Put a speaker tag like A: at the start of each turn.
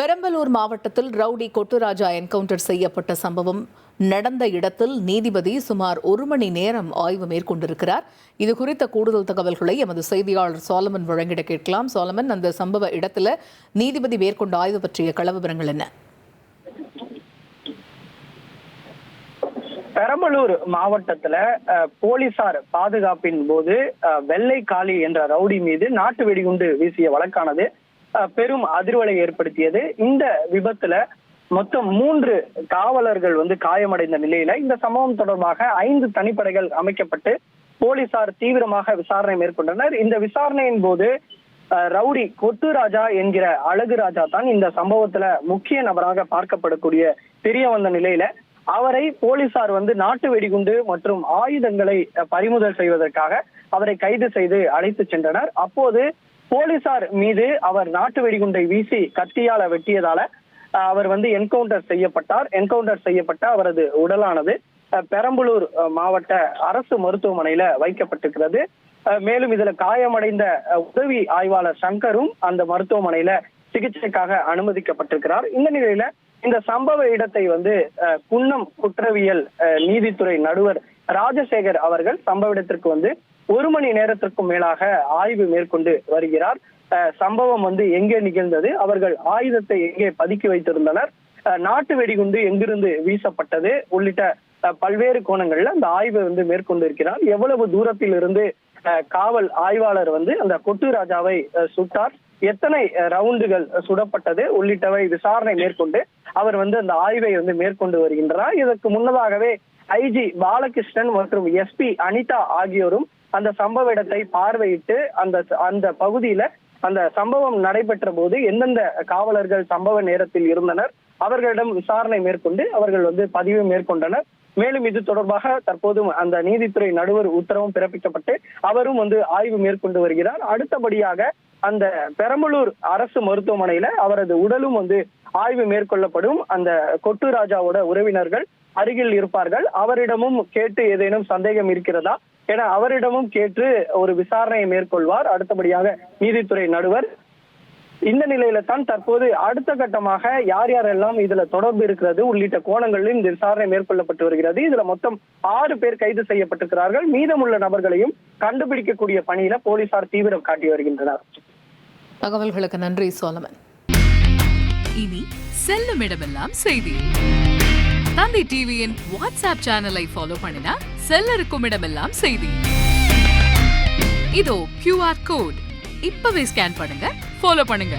A: பெரம்பலூர் மாவட்டத்தில் rowdy கொட்டுராஜா encounter செய்யப்பட்ட சம்பவம் நடந்த இடத்தில் நீதிபதி சுமார் 1 மணி நேரம் ஆய்வு மேற்கொண்டிருக்கிறார். இது குறித்த கூடுதல் தகவல்களை எமது செய்தியாளர் சோலமன் வழங்கிட கேட்கலாம். சோலமன், அந்த சம்பவ இடத்துல நீதிபதி மேற்கொண்ட ஆய்வு பற்றிய களவிவரங்கள் என்ன?
B: பெரம்பலூர் மாவட்டத்துல போலீசார் பாதுகாப்பின் போது வெள்ளை காளி என்ற ரவுடி மீது நாட்டு வெடிகுண்டு வீசிய வழக்கானது பெரும் அதிர்வலை ஏற்படுத்தியது. இந்த விபத்துல மொத்தம் 3 காவலர்கள் காயமடைந்த நிலையில இந்த சம்பவம் தொடர்பாக 5 தனிப்படைகள் அமைக்கப்பட்டு போலீசார் தீவிரமாக விசாரணை மேற்கொண்டனர். இந்த விசாரணையின் போது ரவுடி கொட்டுராஜா என்கிற அழகுராஜா தான் இந்த சம்பவத்துல முக்கிய நபராக பார்க்கப்படக்கூடிய தெரிய வந்த நிலையில அவரை போலீசார் நாட்டு வெடிகுண்டு மற்றும் ஆயுதங்களை பறிமுதல் செய்வதற்காக அவரை கைது செய்து அழைத்து சென்றனர். அப்போது போலீசார் மீது அவர் நாட்டு வெடிகுண்டை வீசி கத்தியால வெட்டியதால அவர் என்கவுண்டர் செய்யப்பட்டார். என்கவுண்டர் செய்யப்பட்ட அவரது உடலானது பெரம்பலூர் மாவட்ட அரசு மருத்துவமனையில வைக்கப்பட்டிருக்கிறது. மேலும் இதுல காயமடைந்த உதவி ஆய்வாளர் சங்கரும் அந்த மருத்துவமனையில சிகிச்சைக்காக அனுமதிக்கப்பட்டிருக்கிறார். இந்த நிலையில இந்த சம்பவ இடத்தை குன்னம் குற்றவியல் நீதித்துறை நடுவர் ராஜசேகர் அவர்கள் சம்பவ இடத்திற்கு 1 மணி நேரத்திற்கும் மேலாக ஆய்வு மேற்கொண்டு வருகிறார். சம்பவம் எங்கே நிகழ்ந்தது, அவர்கள் ஆயுதத்தை எங்கே பதுக்கி வைத்திருந்தனர், நாட்டு வெடிகுண்டு எங்கிருந்து வீசப்பட்டது உள்ளிட்ட பல்வேறு கோணங்கள்ல அந்த ஆய்வை மேற்கொண்டு இருக்கிறார். எவ்வளவு தூரத்தில் இருந்து காவல் ஆய்வாளர் அந்த கொட்டுராஜாவை சுட்டார், எத்தனை ரவுண்டுகள் சுடப்பட்டது உள்ளிட்டவை விசாரணை மேற்கொண்டு அவர் அந்த ஆய்வை மேற்கொண்டு வருகின்றார். இதற்கு முன்னதாகவே ஐஜி பாலகிருஷ்ணன் மற்றும் எஸ்பி அனிதா ஆகியோரும் அந்த சம்பவ இடத்தை பார்வையிட்டு அந்த பகுதியில அந்த சம்பவம் நடைபெற்ற போது எந்தெந்த காவலர்கள் சம்பவ நேரத்தில் இருந்தனர் அவர்களிடம் விசாரணை மேற்கொண்டு அவர்கள் பதிவு மேற்கொண்டனர். மேலும் இது தொடர்பாக தற்போது அந்த நீதித்துறை நடுவர் உத்தரவும் பிறப்பிக்கப்பட்டு அவரும் ஆய்வு மேற்கொண்டு வருகிறார். அடுத்தபடியாக அந்த பெரம்பலூர் அரசு மருத்துவமனையில அவரது உடலும் ஆய்வு மேற்கொள்ளப்படும். அந்த கொட்டுராஜாவோட உறவினர்கள் அருகில் இருப்பார்கள். அவரிடமும் கேட்டு ஏதேனும் சந்தேகம் இருக்கிறதா என அவரிடமும் கேட்டு ஒரு விசாரணையை மேற்கொள்வார் அடுத்தபடியாக நீதித்துறை நடுவர். இந்த நிலையில தான் தற்போது அடுத்த கட்டமாக யார் யாரெல்லாம் இதுல தொடர்பு இருக்கிறது உள்ளிட்ட கோணங்களில் இந்த விசாரணை மேற்கொள்ளப்பட்டு வருகிறது. இதுல மொத்தம் 6 பேர் கைது செய்யப்பட்டிருக்கிறார்கள். மீதமுள்ள நபர்களையும் கண்டுபிடிக்கக்கூடிய பணியில போலீசார் தீவிரம் காட்டி வருகின்றனர்.
A: தகவல்களுக்கு நன்றி சோலமன்.
C: இனி செல்லும் இடமெல்லாம் செய்தி. தந்தி டிவியின் வாட்ஸ்அப் சேனலை ஃபாலோ பண்ணினா செல்ல இருக்கும் இடமெல்லாம் செய்தி. இதோ QR கோட் இப்பவே ஸ்கேன் பண்ணுங்க, ஃபாலோ பண்ணுங்க.